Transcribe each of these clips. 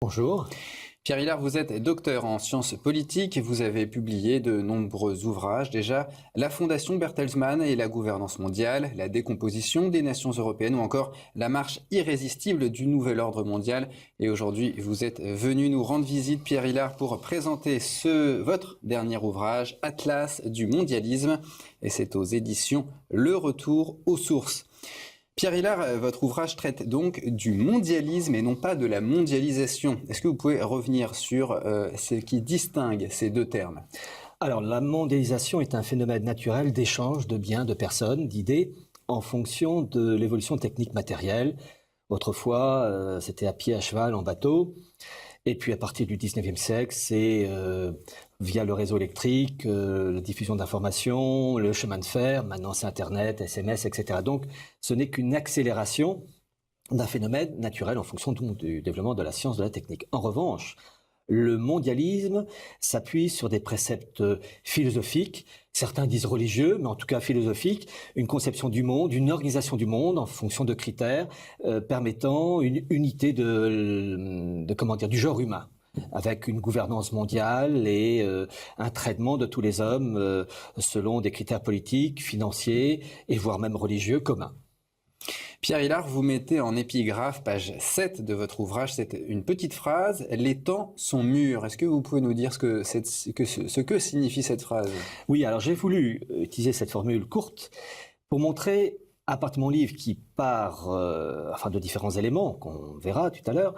Bonjour. Pierre Hillard, vous êtes docteur en sciences politiques. Vous avez publié de nombreux ouvrages. Déjà, la Fondation Bertelsmann et la gouvernance mondiale, la décomposition des nations européennes ou encore la marche irrésistible du nouvel ordre mondial. Et aujourd'hui, vous êtes venu nous rendre visite, Pierre Hillard, pour présenter votre dernier ouvrage, Atlas du mondialisme. Et c'est aux éditions Le Retour aux sources. Pierre Hillard, votre ouvrage traite donc du mondialisme et non pas de la mondialisation. Est-ce que vous pouvez revenir sur ce qui distingue ces deux termes ? Alors, la mondialisation est un phénomène naturel d'échange de biens, de personnes, d'idées, en fonction de l'évolution technique matérielle. Autrefois, c'était à pied, à cheval, en bateau. Et puis, à partir du 19e siècle, c'est via le réseau électrique, la diffusion d'informations, le chemin de fer. Maintenant, c'est Internet, SMS, etc. Donc, ce n'est qu'une accélération d'un phénomène naturel en fonction du développement de la science, de la technique. En revanche, le mondialisme s'appuie sur des préceptes philosophiques, certains disent religieux, mais en tout cas philosophiques, une conception du monde, une organisation du monde en fonction de critères permettant une unité du genre humain, avec une gouvernance mondiale et un traitement de tous les hommes selon des critères politiques, financiers et voire même religieux communs. Pierre Hillard, vous mettez en épigraphe, page 7 de votre ouvrage, c'est une petite phrase, « Les temps sont mûrs ». Est-ce que vous pouvez nous dire ce que signifie cette phrase ? Oui, alors j'ai voulu utiliser cette formule courte pour montrer, à partir de mon livre qui part de différents éléments qu'on verra tout à l'heure,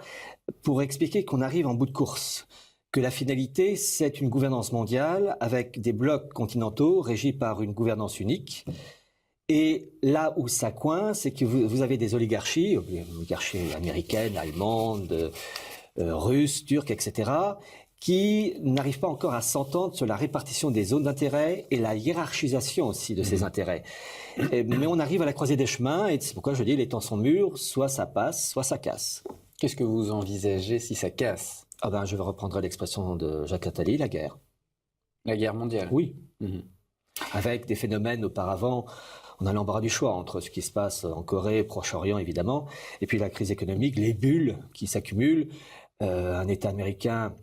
pour expliquer qu'on arrive en bout de course, que la finalité, c'est une gouvernance mondiale avec des blocs continentaux régis par une gouvernance unique. Et là où ça coince, c'est que vous avez des oligarchies américaines, allemandes, russes, turques, etc., qui n'arrivent pas encore à s'entendre sur la répartition des zones d'intérêt et la hiérarchisation aussi de ces intérêts. Mais on arrive à la croisée des chemins, et c'est pourquoi je dis les temps sont mûrs, soit ça passe, soit ça casse. Qu'est-ce que vous envisagez si ça casse ? Je vais reprendre l'expression de Jacques Attali, la guerre. La guerre mondiale ? Oui. Avec des phénomènes auparavant, on a l'embarras du choix entre ce qui se passe en Corée, Proche-Orient évidemment, et puis la crise économique, les bulles qui s'accumulent, un État américain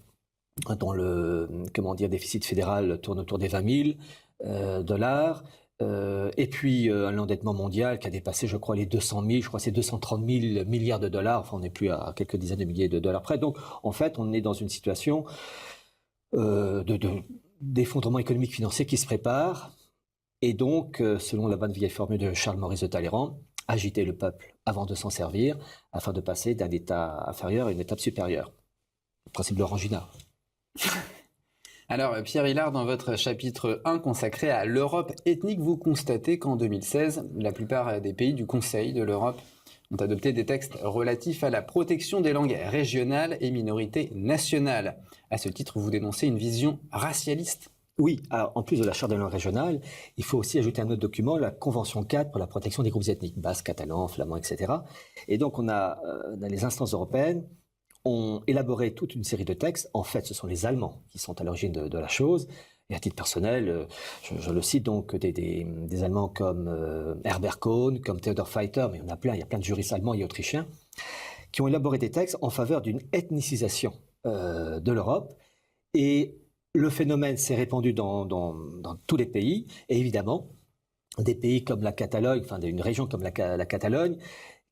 dont le déficit fédéral tourne autour des 20 000 dollars, et puis un endettement mondial qui a dépassé, je crois, les 200 000, je crois c'est 230 000 milliards de dollars, enfin on n'est plus à quelques dizaines de milliers de dollars près. Donc en fait, on est dans une situation d'effondrement économique financier qui se prépare. Et donc, selon la bonne vieille formule de Charles-Maurice de Talleyrand, agiter le peuple avant de s'en servir, afin de passer d'un état inférieur à une étape supérieure. Le principe de l'orangina. Alors, Pierre Hillard, dans votre chapitre 1 consacré à l'Europe ethnique, vous constatez qu'en 2016, la plupart des pays du Conseil de l'Europe ont adopté des textes relatifs à la protection des langues régionales et minorités nationales. À ce titre, vous dénoncez une vision racialiste. Oui, alors en plus de la charte des langues régionales, il faut aussi ajouter un autre document, la Convention 4 pour la protection des groupes ethniques, basques, catalans, flamands, etc. Et donc on a, dans les instances européennes, ont élaboré toute une série de textes. En fait, ce sont les Allemands qui sont à l'origine de la chose. Et à titre personnel, je le cite donc, des Allemands comme Herbert Kohn, comme Theodor Feiter, mais il y a plein de juristes allemands et autrichiens, qui ont élaboré des textes en faveur d'une ethnicisation de l'Europe. Et le phénomène s'est répandu dans tous les pays, et évidemment, des pays comme la Catalogne, une région comme la Catalogne,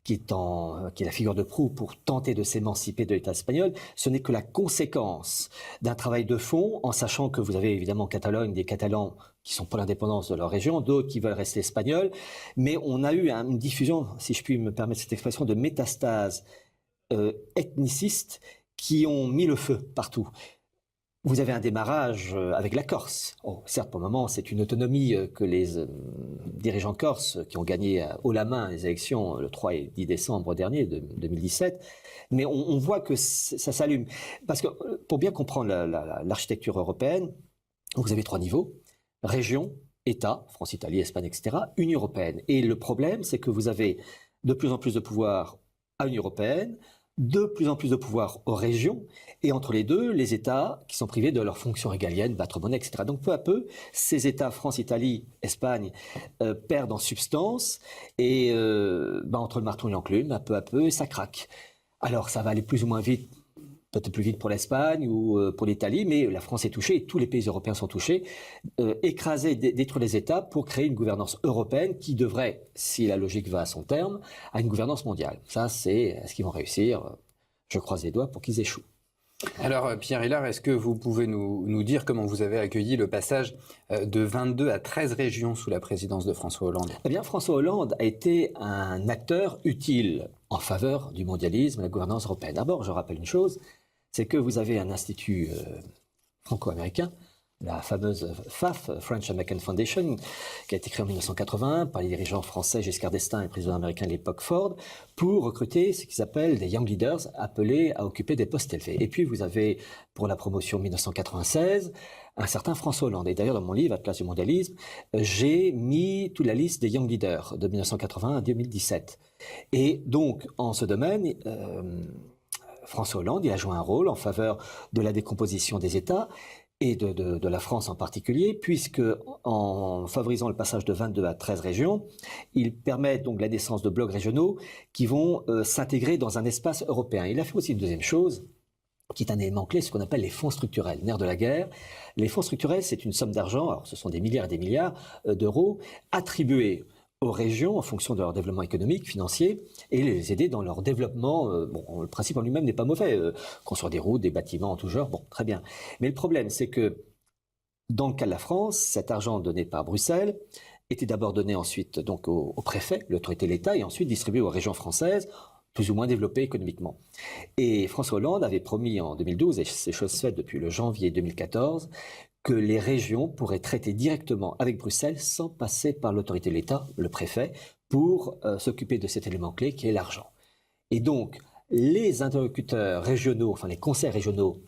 qui est la figure de proue pour tenter de s'émanciper de l'État espagnol, ce n'est que la conséquence d'un travail de fond, en sachant que vous avez évidemment en Catalogne des Catalans qui sont pour l'indépendance de leur région, d'autres qui veulent rester espagnols, mais on a eu une diffusion, si je puis me permettre cette expression, de métastases ethnicistes qui ont mis le feu partout. Vous avez un démarrage avec la Corse. Certes, pour le moment, c'est une autonomie que les dirigeants corses qui ont gagné haut la main les élections le 3 et 10 décembre dernier, de 2017. Mais on voit que ça s'allume. Parce que pour bien comprendre l'architecture européenne, vous avez 3 niveaux. Région, État, France, Italie, Espagne, etc. Union européenne. Et le problème, c'est que vous avez de plus en plus de pouvoir à l'Union européenne, de plus en plus de pouvoir aux régions, et entre les deux, les États qui sont privés de leurs fonctions régaliennes, battre monnaie, etc. Donc peu à peu, ces États, France, Italie, Espagne, perdent en substance, et entre le marteau et l'enclume, peu à peu, ça craque. Alors ça va aller plus ou moins vite peut-être plus vite pour l'Espagne ou pour l'Italie, mais la France est touchée et tous les pays européens sont touchés. Écraser, détruire les États pour créer une gouvernance européenne qui devrait, si la logique va à son terme, à une gouvernance mondiale. Ça, c'est ce qu'ils vont réussir. Je croise les doigts pour qu'ils échouent. Alors, Pierre Hillard, est-ce que vous pouvez nous dire comment vous avez accueilli le passage de 22 à 13 régions sous la présidence de François Hollande? Eh bien, François Hollande a été un acteur utile en faveur du mondialisme et de la gouvernance européenne. D'abord, je rappelle une chose, c'est que vous avez un institut franco-américain, la fameuse FAF, French American Foundation, qui a été créée en 1981 par les dirigeants français Giscard d'Estaing et le président américain de l'époque Ford, pour recruter ce qu'ils appellent des young leaders appelés à occuper des postes élevés. Et puis vous avez, pour la promotion 1996, un certain François Hollande. Et d'ailleurs, dans mon livre, Atlas du mondialisme, j'ai mis toute la liste des young leaders de 1980 à 2017. Et donc, en ce domaine, François Hollande, il a joué un rôle en faveur de la décomposition des États et de la France en particulier, puisque en favorisant le passage de 22 à 13 régions, il permet donc la naissance de blocs régionaux qui vont s'intégrer dans un espace européen. Il a fait aussi une deuxième chose, qui est un élément clé, ce qu'on appelle les fonds structurels, nerf de la guerre. Les fonds structurels, c'est une somme d'argent, alors ce sont des milliards et des milliards d'euros, attribués aux régions en fonction de leur développement économique, financier, et les aider dans leur développement. Bon, le principe en lui-même n'est pas mauvais, construire des routes, des bâtiments en tout genre, bon, très bien. Mais le problème, c'est que dans le cas de la France, cet argent donné par Bruxelles était d'abord donné ensuite donc au préfet, l'autorité de l'État, et ensuite distribué aux régions françaises, plus ou moins développées économiquement. Et François Hollande avait promis en 2012, et c'est chose faite depuis le janvier 2014, que les régions pourraient traiter directement avec Bruxelles sans passer par l'autorité de l'État, le préfet, pour s'occuper de cet élément clé qui est l'argent. Et donc, les interlocuteurs régionaux, enfin les conseils régionaux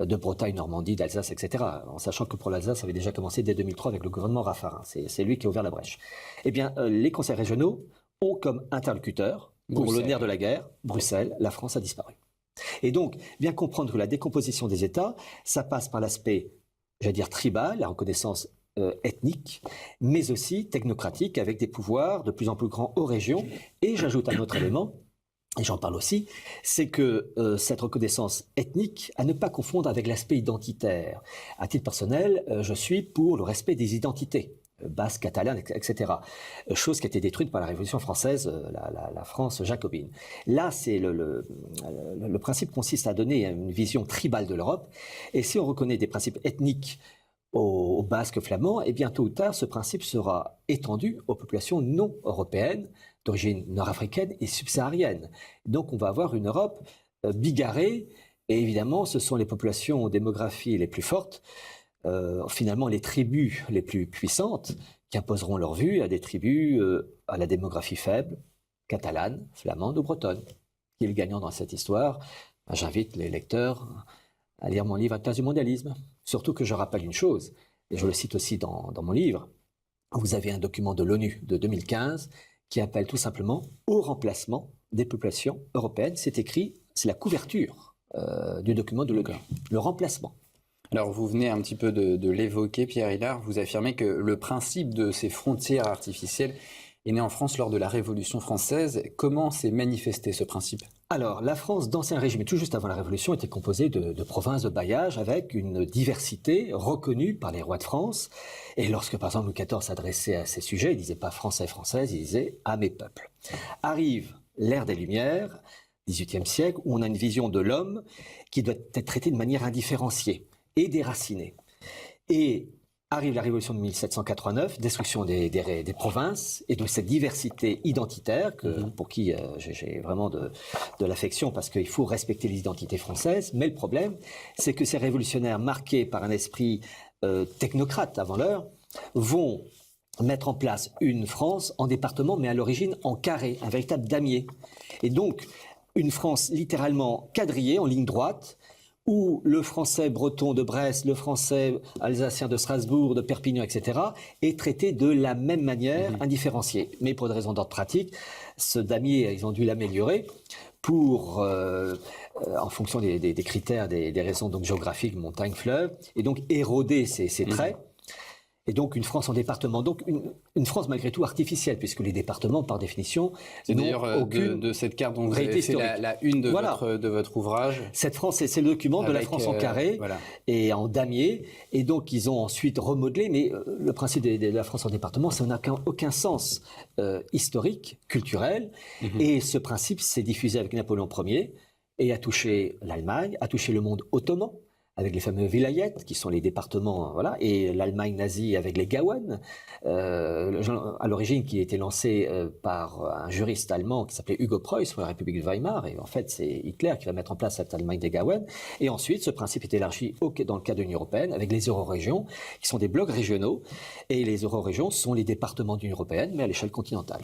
de Bretagne, Normandie, d'Alsace, etc., en sachant que pour l'Alsace, ça avait déjà commencé dès 2003 avec le gouvernement Raffarin, c'est lui qui a ouvert la brèche. Eh bien, les conseils régionaux ont comme interlocuteur, pour le nerf de la guerre, Bruxelles, la France a disparu. Et donc, bien comprendre que la décomposition des États, ça passe par l'aspect, j'allais dire tribal, la reconnaissance ethnique, mais aussi technocratique, avec des pouvoirs de plus en plus grands aux régions. Et j'ajoute un autre élément, et j'en parle aussi, c'est que cette reconnaissance ethnique, à ne pas confondre avec l'aspect identitaire. À titre personnel, je suis pour le respect des identités, basque, catalane, etc. Chose qui a été détruite par la Révolution française, la France jacobine. Là, c'est le principe consiste à donner une vision tribale de l'Europe. Et si on reconnaît des principes ethniques aux Basques flamands, et bien tôt ou tard, ce principe sera étendu aux populations non européennes, d'origine nord-africaine et subsaharienne. Donc on va avoir une Europe bigarrée, et évidemment, ce sont les populations aux démographies les plus fortes, finalement les tribus les plus puissantes, qui imposeront leur vue à des tribus à la démographie faible, catalane, flamande ou bretonne. Qui est le gagnant dans cette histoire? J'invite les lecteurs à lire mon livre Atlas du mondialisme. Surtout que je rappelle une chose, et je le cite aussi dans mon livre, vous avez un document de l'ONU de 2015 qui appelle tout simplement au remplacement des populations européennes. C'est écrit, c'est la couverture du document de l'ONU, le remplacement. Alors vous venez un petit peu de l'évoquer, Pierre Hillard, vous affirmez que le principe de ces frontières artificielles est né en France lors de la Révolution française. Comment s'est manifesté ce principe? Alors, la France d'Ancien Régime, tout juste avant la Révolution, était composée de provinces de bailliage avec une diversité reconnue par les rois de France. Et lorsque, par exemple, Louis XIV s'adressait à ces sujets, il ne disait pas Français, Françaises, il disait à mes peuples. Arrive l'ère des Lumières, 18e siècle, où on a une vision de l'homme qui doit être traité de manière indifférenciée et déracinée. Et arrive la Révolution de 1789, destruction des provinces et de cette diversité identitaire pour qui j'ai vraiment de l'affection parce qu'il faut respecter les identités françaises. Mais le problème, c'est que ces révolutionnaires marqués par un esprit technocrate avant l'heure vont mettre en place une France en département, mais à l'origine en carré, un véritable damier. Et donc, une France littéralement quadrillée en ligne droite, où le français breton de Brest, le français alsacien de Strasbourg, de Perpignan, etc., est traité de la même manière, indifférencié. Mais pour des raisons d'ordre pratique, ce damier, ils ont dû l'améliorer pour, en fonction des critères, des raisons donc géographiques, montagne, fleuve, et donc éroder ces traits. Et donc une France en département, donc une France malgré tout artificielle, puisque les départements, par définition, c'est n'ont d'ailleurs aucune de cette carte dont vous réalité avez fait historique. la une de, Voilà. de votre ouvrage. Cette France, c'est le document de la Avec, France en carré voilà. et en damier. Et donc ils ont ensuite remodelé, mais le principe de la France en département, ça n'a aucun sens historique, culturel. Et ce principe s'est diffusé avec Napoléon Ier et a touché l'Allemagne, a touché le monde ottoman, avec les fameux vilayets, qui sont les départements, voilà, et l'Allemagne nazie avec les Gauen, à l'origine qui a été lancé par un juriste allemand qui s'appelait Hugo Preuss pour la République de Weimar, et en fait c'est Hitler qui va mettre en place cette Allemagne des Gauen, et ensuite ce principe est élargi dans le cadre de l'Union européenne avec les eurorégions, qui sont des blocs régionaux, et les eurorégions sont les départements de l'Union européenne, mais à l'échelle continentale.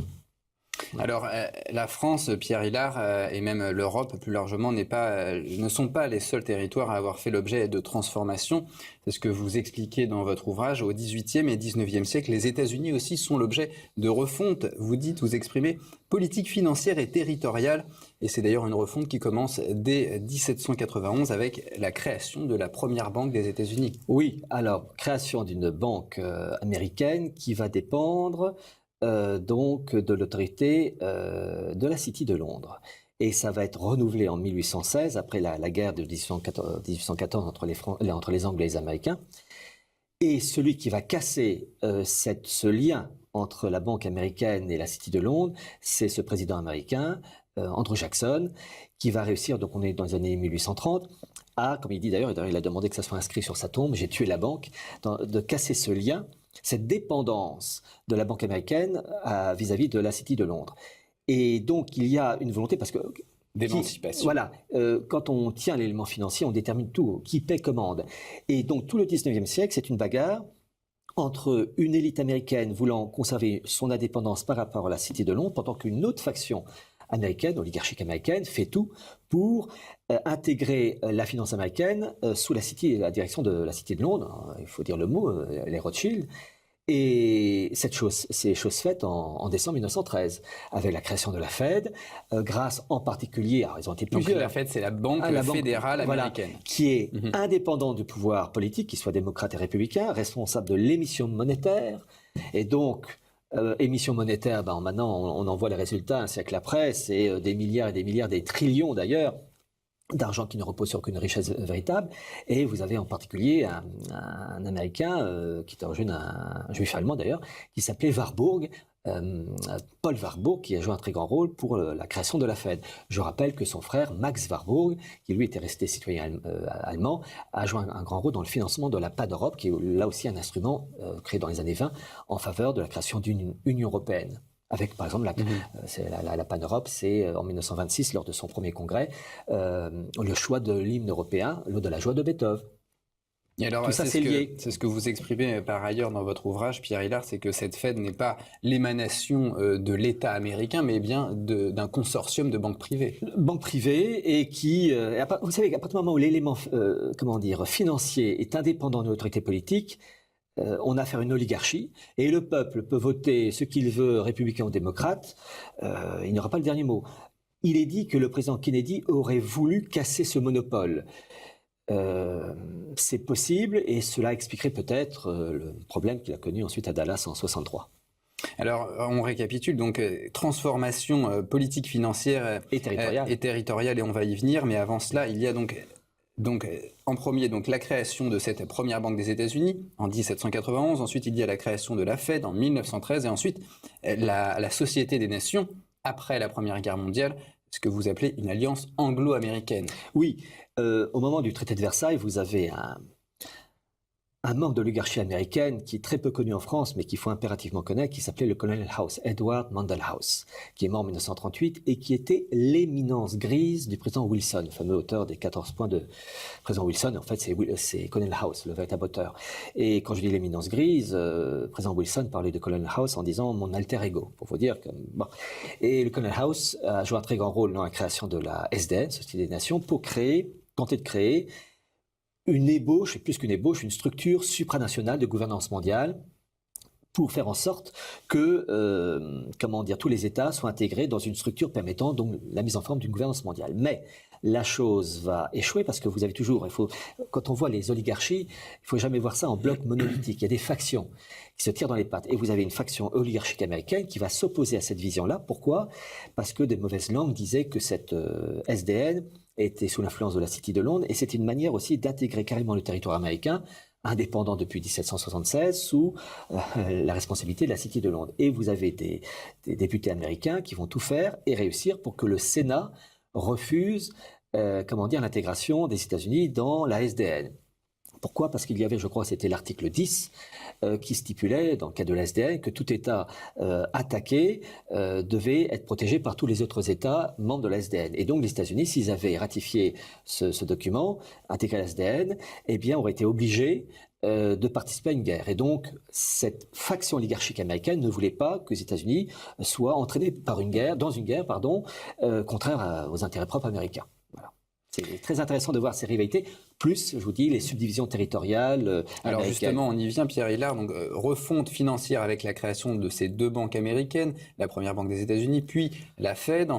Alors, la France, Pierre Hilard, et même l'Europe plus largement, ne sont pas les seuls territoires à avoir fait l'objet de transformations. C'est ce que vous expliquez dans votre ouvrage. Au XVIIIe et XIXe siècle, les États-Unis aussi sont l'objet de refonte. Vous exprimez politique financière et territoriale. Et c'est d'ailleurs une refonte qui commence dès 1791 avec la création de la première banque des États-Unis. Oui, alors, création d'une banque américaine qui va dépendre donc de l'autorité de la City de Londres. Et ça va être renouvelé en 1816, après la guerre de 1814 entre les Anglais et les Américains. Et celui qui va casser ce lien entre la banque américaine et la City de Londres, c'est ce président américain, Andrew Jackson, qui va réussir, donc on est dans les années 1830, comme il dit d'ailleurs, il a demandé que ça soit inscrit sur sa tombe, j'ai tué la banque, de casser ce lien, cette dépendance de la banque américaine vis-à-vis de la City de Londres. Et donc, il y a une volonté, parce que... d'émancipation. Voilà, quand on tient l'élément financier, on détermine tout, qui paie commande. Et donc, tout le 19e siècle, c'est une bagarre entre une élite américaine voulant conserver son indépendance par rapport à la City de Londres, pendant qu'une autre faction américaine, oligarchique américaine, fait tout pour intégrer la finance américaine sous la direction de la City de Londres, il faut dire le mot, les Rothschild. Et c'est chose faite en décembre 1913, avec la création de la Fed, grâce en particulier, alors ils ont été plusieurs. Donc la Fed, c'est la banque fédérale américaine. Voilà, qui est indépendante du pouvoir politique, qu'il soit démocrate et républicain, responsable de l'émission monétaire, et donc... émission monétaire, maintenant on en voit les résultats un siècle après, c'est des milliards et des milliards, des trillions d'ailleurs, d'argent qui ne repose sur aucune richesse véritable. Et vous avez en particulier un Américain, qui est un juif allemand d'ailleurs, qui s'appelait Warburg, Paul Warburg, qui a joué un très grand rôle pour la création de la Fed. Je rappelle que son frère, Max Warburg, qui lui était resté citoyen allemand, a joué un grand rôle dans le financement de la PAN d'Europe, qui est là aussi un instrument créé dans les années 20 en faveur de la création d'une Union européenne. Avec, par exemple, la PAN Europe, c'est en 1926, lors de son premier congrès, le choix de l'hymne européen, l'Ode de la joie de Beethoven. Et alors, tout ça, c'est lié. C'est ce que vous exprimez par ailleurs dans votre ouvrage, Pierre Hilard, c'est que cette Fed n'est pas l'émanation de l'État américain, mais bien d'un consortium de banques privées. Banques privées, et qui, vous savez, à partir du moment où l'élément, financier est indépendant de l'autorité politique, on a affaire à une oligarchie, et le peuple peut voter ce qu'il veut, républicain ou démocrate, il n'aura pas le dernier mot. Il est dit que le président Kennedy aurait voulu casser ce monopole. C'est possible, et cela expliquerait peut-être le problème qu'il a connu ensuite à Dallas en 1963. Alors, on récapitule, donc transformation politique, financière et territoriale, et on va y venir, mais avant cela, il y a donc en premier, la création de cette première banque des États-Unis en 1791. Ensuite, il y a la création de la Fed en 1913. Et ensuite, la Société des Nations, après la Première Guerre mondiale, ce que vous appelez une alliance anglo-américaine. Oui, au moment du traité de Versailles, vous avez un membre de l'oligarchie américaine qui est très peu connu en France, mais qu'il faut impérativement connaître, qui s'appelait le colonel House, Edward Mandell House, qui est mort en 1938 et qui était l'éminence grise du président Wilson, le fameux auteur des 14 points de président Wilson. En fait, c'est colonel House, le véritable auteur. Et quand je dis l'éminence grise, président Wilson parlait de colonel House en disant mon alter ego, pour vous dire que bon. Et le colonel House a joué un très grand rôle dans la création de la SDN, Société des Nations, pour tenter de créer une ébauche, et plus qu'une ébauche, une structure supranationale de gouvernance mondiale pour faire en sorte que tous les États soient intégrés dans une structure permettant donc la mise en forme d'une gouvernance mondiale. Mais la chose va échouer parce que vous avez toujours, quand on voit les oligarchies, il faut jamais voir ça en bloc monolithique. Il y a des factions qui se tirent dans les pattes. Et vous avez une faction oligarchique américaine qui va s'opposer à cette vision-là. Pourquoi? Parce que des mauvaises langues disaient que cette SDN était sous l'influence de la City de Londres et c'est une manière aussi d'intégrer carrément le territoire américain indépendant depuis 1776 sous la responsabilité de la City de Londres. Et vous avez des députés américains qui vont tout faire et réussir pour que le Sénat refuse l'intégration des États-Unis dans la SDN. Pourquoi? Parce qu'il y avait, je crois, c'était l'article 10 qui stipulait, dans le cas de la SDN, que tout État attaqué devait être protégé par tous les autres États membres de la SDN. Et donc les États-Unis, s'ils avaient ratifié ce document, intégré à la SDN, eh bien, auraient été obligés de participer à une guerre. Et donc, cette faction oligarchique américaine ne voulait pas que les États-Unis soient entraînés dans une guerre, contraire aux intérêts propres américains. Voilà. C'est très intéressant de voir ces rivalités, plus, je vous dis, les subdivisions territoriales Alors américaines. justement, on y vient, Pierre Hillard, donc refonte financière avec la création de ces deux banques américaines, la première banque des États-Unis, puis la Fed,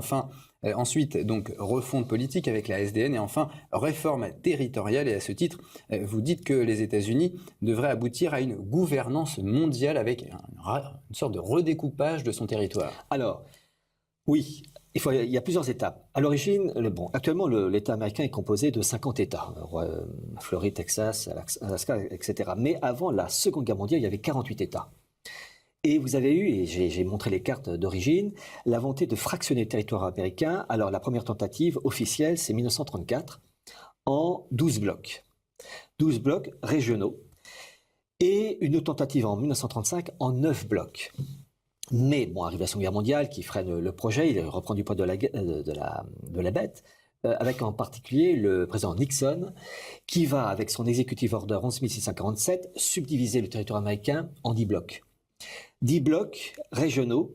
ensuite, donc, refonte politique avec la SDN et enfin, réforme territoriale. Et à ce titre, vous dites que les États-Unis devraient aboutir à une gouvernance mondiale avec une sorte de redécoupage de son territoire. Alors, oui, il y a plusieurs étapes. À l'origine, actuellement, l'État américain est composé de 50 États, Floride, Texas, Alaska, etc. Mais avant la Seconde Guerre mondiale, il y avait 48 États. Et vous avez eu, et j'ai montré les cartes d'origine, la volonté de fractionner le territoire américain. Alors la première tentative officielle, c'est 1934, en 12 blocs. 12 blocs régionaux. Et une autre tentative en 1935 en 9 blocs. Mais arrive la Seconde Guerre mondiale qui freine le projet, il reprend du poids de la bête, avec en particulier le président Nixon, qui va, avec son Executive Order 11647, subdiviser le territoire américain en 10 blocs. 10 blocs régionaux,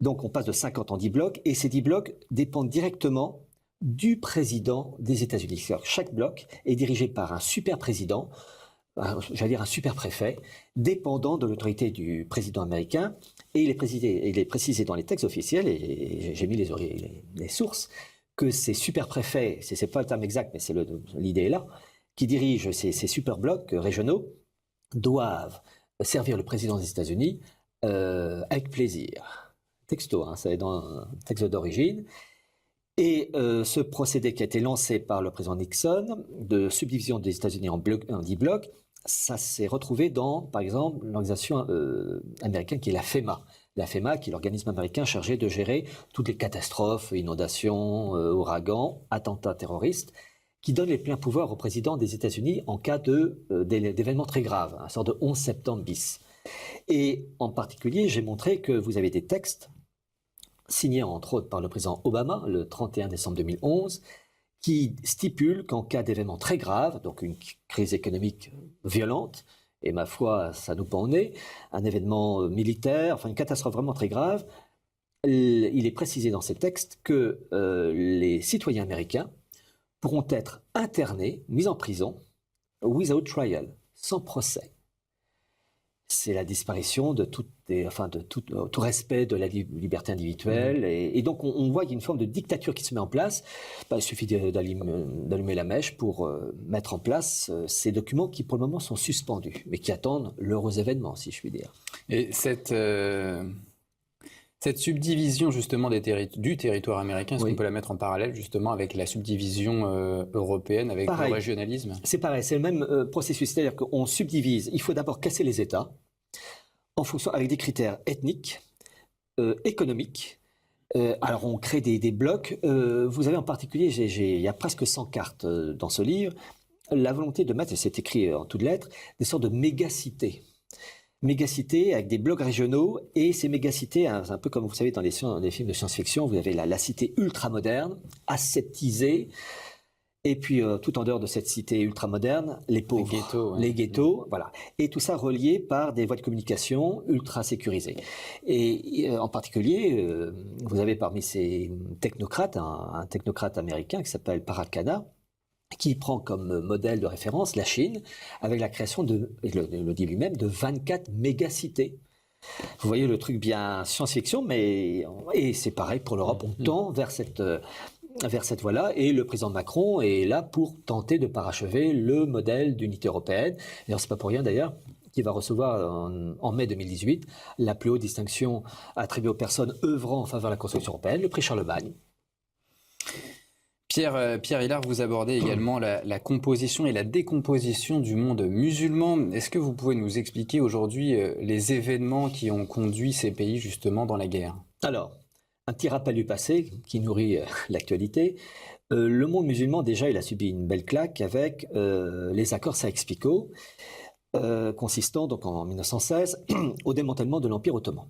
donc on passe de 50 en 10 blocs, et ces 10 blocs dépendent directement du président des États-Unis. Chaque bloc est dirigé par un super président, j'allais dire un super préfet, dépendant de l'autorité du président américain, et il est précisé dans les textes officiels, et j'ai mis les sources, que ces super préfets, c'est pas le terme exact, mais l'idée est là, qui dirigent ces super blocs régionaux, doivent servir le président des États-Unis avec plaisir. Texto, c'est dans un texte d'origine. Et ce procédé qui a été lancé par le président Nixon de subdivision des États-Unis en 10 blocs, ça s'est retrouvé dans, par exemple, l'organisation américaine qui est la FEMA. La FEMA, qui est l'organisme américain chargé de gérer toutes les catastrophes, inondations, ouragans, attentats terroristes, qui donne les pleins pouvoirs au président des États-Unis en cas d'événements très graves, un sort de 11 septembre bis. Et en particulier, j'ai montré que vous avez des textes signés entre autres par le président Obama le 31 décembre 2011, qui stipulent qu'en cas d'événements très graves, donc une crise économique violente, et ma foi, ça nous pend au nez, un événement militaire, une catastrophe vraiment très grave, il est précisé dans ces textes que les citoyens américains pourront être internés, mis en prison, without trial, sans procès. C'est la disparition de tout respect de la liberté individuelle. Et donc, on voit qu'il y a une forme de dictature qui se met en place. Il suffit d'allumer la mèche pour mettre en place ces documents qui, pour le moment, sont suspendus, mais qui attendent l'heureux événement, si je puis dire. Et cette subdivision, justement, du territoire américain, est-ce qu'on peut la mettre en parallèle, justement, avec la subdivision européenne, avec le régionalisme? C'est pareil, c'est le même processus. C'est-à-dire qu'on subdivise. Il faut d'abord casser les États, avec des critères ethniques, économiques. Alors on crée des blocs. Vous avez en particulier, il y a presque 100 cartes dans ce livre, la volonté de mettre, et c'est écrit en toutes lettres, des sortes de mégacités. Mégacités avec des blocs régionaux, et ces mégacités, c'est un peu comme vous savez dans les films de science-fiction, vous avez la cité ultramoderne, aseptisée, et puis tout en dehors de cette cité ultramoderne, les pauvres, les ghettos, voilà. Et tout ça relié par des voies de communication ultra sécurisées. Et en particulier, vous avez parmi ces technocrates, un technocrate américain qui s'appelle Parag Khanna, qui prend comme modèle de référence la Chine, avec la création il le dit lui-même, de 24 mégacités. Vous voyez le truc bien science-fiction, et c'est pareil pour l'Europe. On tend vers vers cette voie-là, et le président Macron est là pour tenter de parachever le modèle d'unité européenne. D'ailleurs, c'est pas pour rien d'ailleurs qu'il va recevoir en mai 2018 la plus haute distinction attribuée aux personnes œuvrant en faveur de la construction européenne, le prix Charlemagne. Pierre Hillard, vous abordez également la composition et la décomposition du monde musulman. Est-ce que vous pouvez nous expliquer aujourd'hui les événements qui ont conduit ces pays justement dans la guerre? Alors, un petit rappel du passé qui nourrit l'actualité. Le monde musulman, déjà, il a subi une belle claque avec les accords Sykes-Picot, consistant donc en 1916 au démantèlement de l'Empire ottoman.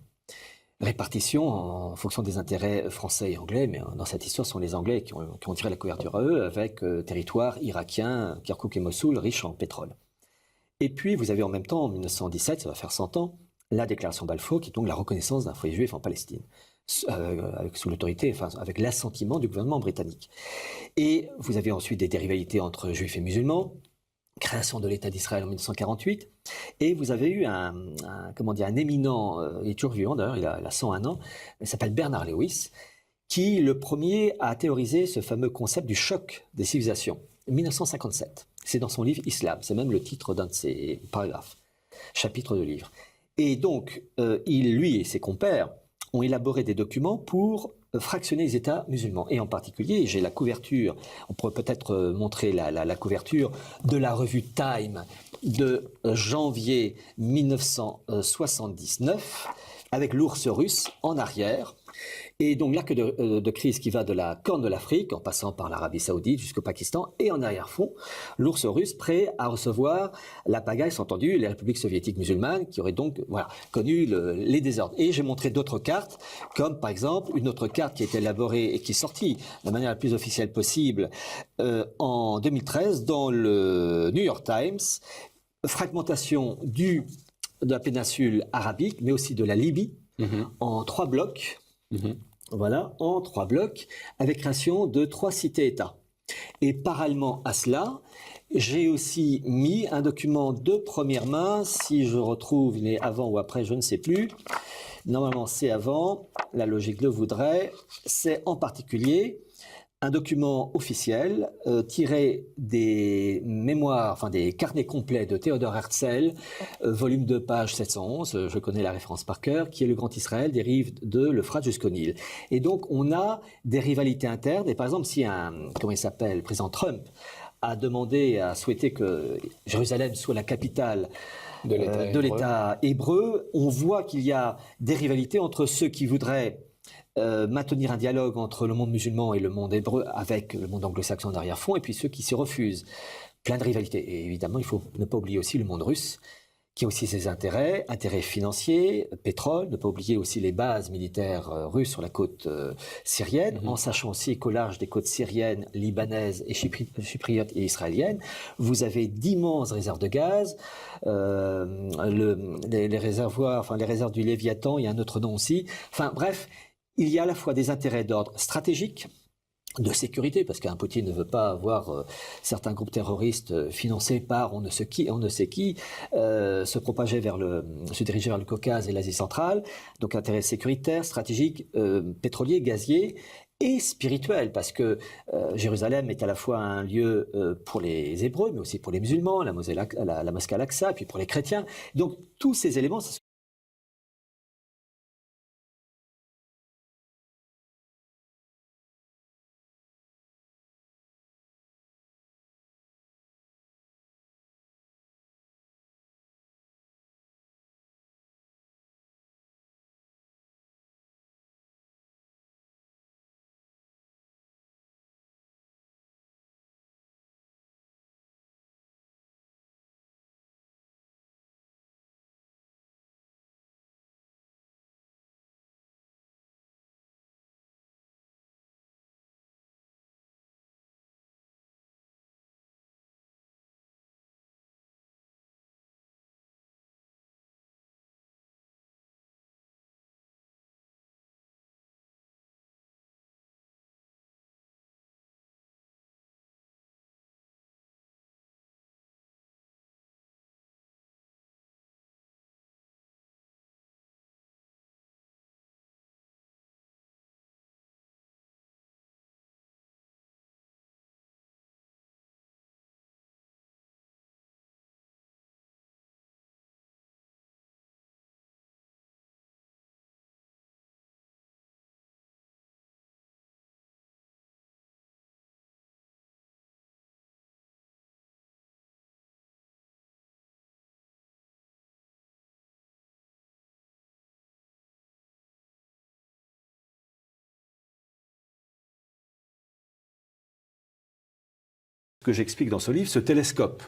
Répartition en fonction des intérêts français et anglais, mais dans cette histoire, ce sont les Anglais qui ont tiré la couverture à eux, avec territoire irakien, Kirkouk et Mossoul, riches en pétrole. Et puis, vous avez en même temps, en 1917, ça va faire 100 ans, la déclaration Balfour, qui est donc la reconnaissance d'un foyer juif en Palestine, sous l'autorité, enfin, avec l'assentiment du gouvernement britannique. Et vous avez ensuite des rivalités entre juifs et musulmans, création de l'État d'Israël en 1948, et vous avez eu un éminent, il est toujours vivant d'ailleurs, il a 101 ans, il s'appelle Bernard Lewis, qui le premier a théorisé ce fameux concept du choc des civilisations, 1957. C'est dans son livre Islam, c'est même le titre d'un de ses paragraphes, chapitre de livre. Et donc, lui et ses compères ont élaboré des documents pour fractionner les États musulmans. Et en particulier, j'ai la couverture, on pourrait peut-être montrer la couverture de la revue Time de janvier 1979, avec l'ours russe en arrière. Et donc l'arc de crise qui va de la Corne de l'Afrique, en passant par l'Arabie Saoudite jusqu'au Pakistan, et en arrière-fond, l'ours russe prêt à recevoir la pagaille, sans entendu, les républiques soviétiques musulmanes, qui auraient donc connu les désordres. Et j'ai montré d'autres cartes, comme par exemple une autre carte qui a été élaborée et qui est sortie de la manière la plus officielle possible en 2013 dans le New York Times, fragmentation de la péninsule arabique, mais aussi de la Libye, en 3 blocs. Voilà, en 3 blocs, avec création de 3 cités-États. Et parallèlement à cela, j'ai aussi mis un document de première main, si je retrouve, il est avant ou après, je ne sais plus. Normalement, c'est avant, la logique le voudrait. C'est en particulier un document officiel tiré des mémoires, enfin des carnets complets de Théodore Herzl, volume 2, page 711, je connais la référence par cœur, qui est le Grand Israël des rives de l'Euphrate jusqu'au Nil. Et donc on a des rivalités internes, et par exemple si le président Trump a souhaité que Jérusalem soit la capitale de l'État hébreu, on voit qu'il y a des rivalités entre ceux qui voudraient maintenir un dialogue entre le monde musulman et le monde hébreu avec le monde anglo-saxon en arrière-fond, et puis ceux qui s'y refusent. Plein de rivalités. Et évidemment, il faut ne pas oublier aussi le monde russe, qui a aussi ses intérêts financiers, pétrole, ne pas oublier aussi les bases militaires russes sur la côte syrienne, en sachant aussi qu'au large des côtes syriennes, libanaises et chypriotes et israéliennes, vous avez d'immenses réserves de gaz, les réservoirs, les réserves du Léviathan, il y a un autre nom aussi. Enfin bref, il y a à la fois des intérêts d'ordre stratégique, de sécurité, parce qu'un Poutine ne veut pas avoir certains groupes terroristes financés par on ne sait qui, se diriger vers le Caucase et l'Asie centrale. Donc intérêts sécuritaires, stratégiques, pétroliers, gaziers et spirituels, parce que Jérusalem est à la fois un lieu pour les Hébreux, mais aussi pour les musulmans, la mosquée Al-Aqsa, et puis pour les chrétiens. Donc tous ces éléments, Ce que j'explique dans ce livre, ce télescope